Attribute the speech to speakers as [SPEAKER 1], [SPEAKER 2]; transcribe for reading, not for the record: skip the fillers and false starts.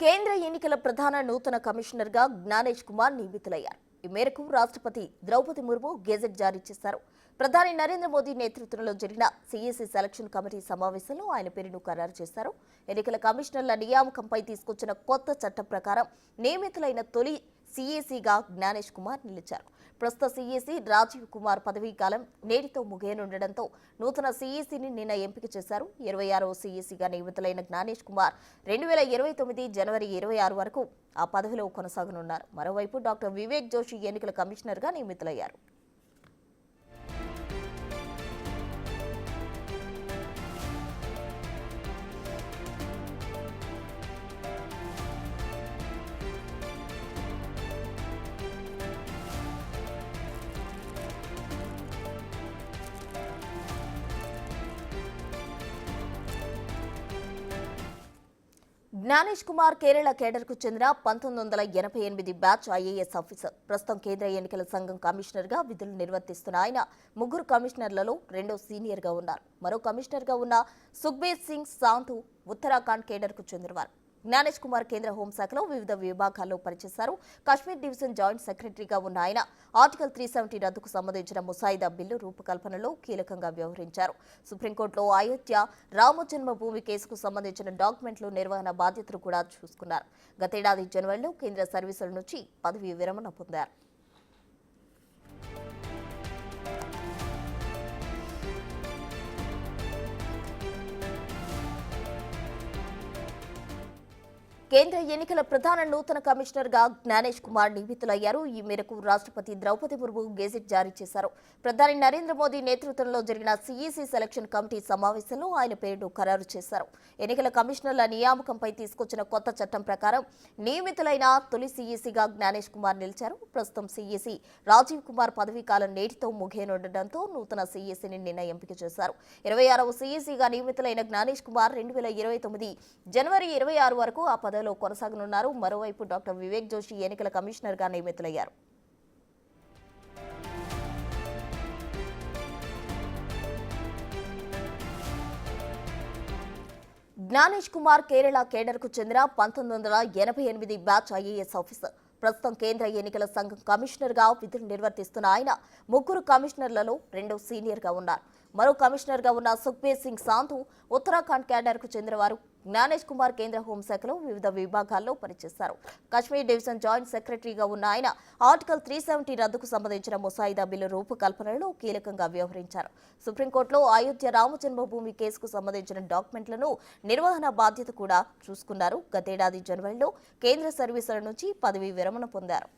[SPEAKER 1] కేంద్ర ఎన్నికల ప్రధాన నూతన కమిషనర్గా జ్ఞానేష్ కుమార్ నియమితులయ్యారు. ఈ మేరకు రాష్ట్రపతి ద్రౌపది ముర్ము గెజెట్ జారీ చేశారు. ప్రధాని నరేంద్ర మోదీ నేతృత్వంలో జరిగిన సిఎసి సెలక్షన్ కమిటీ సమావేశంలో ఆయన పేరును ఖరారు చేశారు. ఎన్నికల కమిషనర్ల నియామకంపై తీసుకొచ్చిన కొత్త చట్టం ప్రకారం నియమితులైన తొలి సిఎసిగా జ్ఞానేష్ కుమార్ నిలిచారు. ప్రస్తుత సిఎసి రాజీవ్ కుమార్ పదవీ కాలం నేటితో ముగియనుండటంతో నూతన సిఎసిని నిన్న ఎంపిక చేశారు. 26వ సిఎసిగా నియమితులైన జ్ఞానేష్ కుమార్ 2029 జనవరి 26 వరకు ఆ పదవిలో కొనసాగనున్నారు. మరోవైపు డాక్టర్ వివేక్ జోషి ఎన్నికల కమిషనర్గా నియమితులయ్యారు. జ్ఞానేష్ కుమార్ కేరళ కేడర్కు చెందిన 1988 బ్యాచ్ ఐఏఎస్ ఆఫీసర్. ప్రస్తుతం కేంద్ర ఎన్నికల సంఘం కమిషనర్గా విధులు నిర్వర్తిస్తున్న ఆయన ముగ్గురు కమిషనర్లలో రెండో సీనియర్గా ఉన్నారు. మరో కమిషనర్గా ఉన్న సుఖ్బీర్ సింగ్ సాంధు ఉత్తరాఖండ్ కేడర్కు చెందినవారు. జ్ఞానేష్ కుమార్ కేంద్ర హోంశాఖలో వివిధ విభాగాల్లో పనిచేశారు. కాశ్మీర్ డివిజన్ జాయింట్ సెక్రటరీగా ఉన్న ఆయన ఆర్టికల్ 370 రద్దుకు సంబంధించిన ముసాయిదా బిల్లు రూపకల్పనలో కీలకంగా వ్యవహరించారు. సుప్రీంకోర్టులో అయోధ్య రామజన్మభూమి కేసుకు సంబంధించిన డాక్యుమెంట్ల నిర్వహణ బాధ్యతలు కూడా చూసుకున్నారు. గతేడాది జనవరిలో కేంద్ర సర్వీసుల నుంచి పదవీ విరమణ పొందారు. కేంద్ర ఎన్నికల ప్రధాన నూతన కమిషనర్గా జ్ఞానేష్ కుమార్ నియమితులయ్యారు. ఈ మేరకు రాష్ట్రపతి ద్రౌపది ముర్ము గెజెట్ జారీ చేశారు. ప్రధాని నరేంద్ర మోదీ నేతృత్వంలో జరిగిన సిఇసి సెలక్షన్ కమిటీ సమావేశంలో ఆయన పేరును ఖరారు చేశారు. ఎన్నికల కమిషనర్ల నియామకంపై తీసుకొచ్చిన కొత్త చట్టం ప్రకారం నియమితులైన తొలి సిఇసిగా జ్ఞానేష్ కుమార్ నిలిచారు. ప్రస్తుతం సిఇసి రాజీవ్ కుమార్ పదవీ కాలం నేటితో ముగియనుండటంతో నూతన సిఇసిని నిన్న ఎంపిక చేశారు. 26వ సిఇసిగా నియమితులైన జ్ఞానేష్ కుమార్ 2029 జనవరి 26 వరకు ఆ పదవిలో కొనసాగనున్నారు. మరోవైపు డాక్టర్ వివేక్ జోషి ఎన్నికల కమిషనర్గా నియమితులయ్యారు. జ్ఞానేష్ కుమార్ కేరళ కేడర్కు చెందిన 1988 బ్యాచ్ ఐఏఎస్ ఆఫీసర్. ప్రస్తుతం కేంద్ర ఎన్నికల సంఘం కమిషనర్గా విధులు నిర్వర్తిస్తున్న ఆయన ముగ్గురు కమిషనర్లలో రెండో సీనియర్గా ఉన్నారు. మరో కమిషనర్గా ఉన్న సుఖ్బీర్ సింగ్ సాంధు ఉత్తరాఖండ్ కేడర్కు చెందినవారు. జ్ఞానేష్ కుమార్ కేంద్ర హోంశాఖలో వివిధ విభాగాల్లో పనిచేశారు. కాశ్మీర్ డివిజన్ జాయింట్ సెక్రటరీగా ఉన్న ఆయన ఆర్టికల్ 370 రద్దుకు సంబంధించిన ముసాయిదా బిల్లు రూపకల్పనలో కీలకంగా వ్యవహరించారు. సుప్రీంకోర్టులో అయోధ్య రామజన్మభూమి కేసుకు సంబంధించిన డాక్యుమెంట్లను నిర్వహణ బాధ్యత కూడా చూసుకున్నారు. గతేడాది జనవరిలో కేంద్ర సర్వీసుల నుంచి పదవీ విరమణ పొందారు.